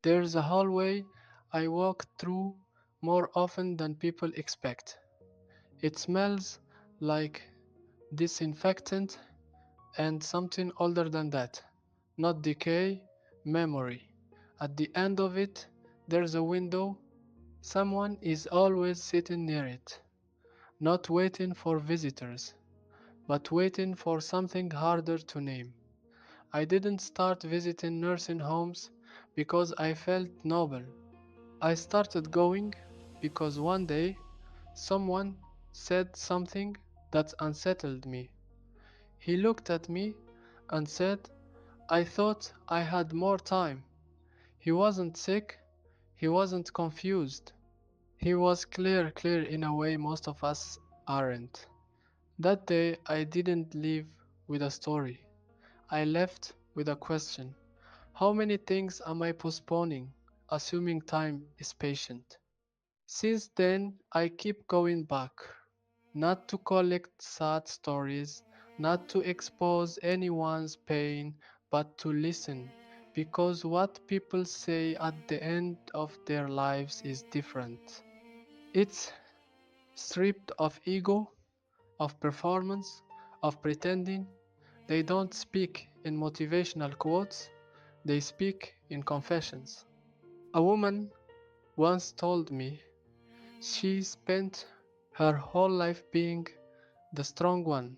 There's a hallway I walk through more often than people expect. It smells like disinfectant and something older than that. Not decay, memory. At the end of it, there's a window. Someone is always sitting near it, not waiting for visitors, but waiting for something harder to name. I didn't start visiting nursing homes because I felt noble. I started going because one day someone said something that unsettled me. He looked at me and said, I thought I had more time. He wasn't sick, he wasn't confused. He was clear in a way most of us aren't. That day I didn't leave with a story. I left with a question. How many things am I postponing, assuming time is patient? Since then, I keep going back, not to collect sad stories, not to expose anyone's pain, but to listen, because what people say at the end of their lives is different. It's stripped of ego, of performance, of pretending. They don't speak in motivational quotes, they speak in confessions. A woman once told me she spent her whole life being the strong one,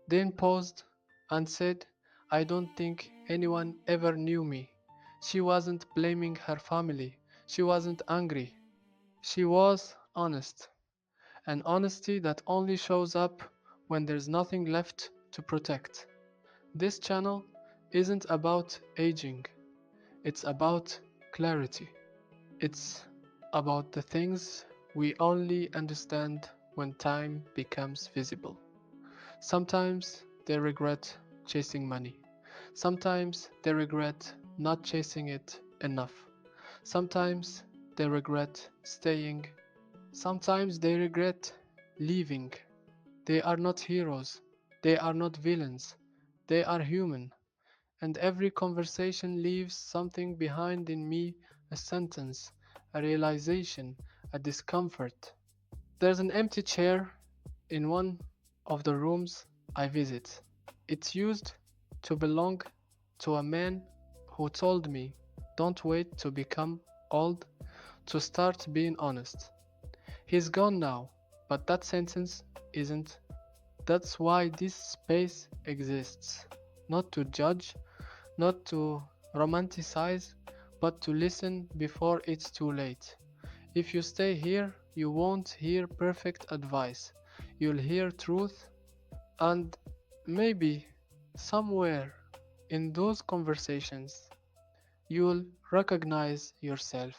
then paused and said, I don't think anyone ever knew me. She wasn't blaming her family. She wasn't angry. She was honest. An honesty that only shows up when there's nothing left to protect. This channel isn't about aging, it's about clarity. It's about the things we only understand when time becomes visible. Sometimes they regret chasing money. Sometimes they regret not chasing it enough. Sometimes they regret staying. Sometimes they regret leaving. They are not heroes. They are not villains. They are human. And every conversation leaves something behind in me, a sentence, a realization, a discomfort. There's an empty chair in one of the rooms I visit. It's used to belong to a man who told me, don't wait to become old to start being honest. He's gone now, but that sentence isn't. That's why this space exists. Not to judge, not to romanticize, but to listen before it's too late. If you stay here, you won't hear perfect advice. You'll hear truth, and maybe somewhere in those conversations, you'll recognize yourself.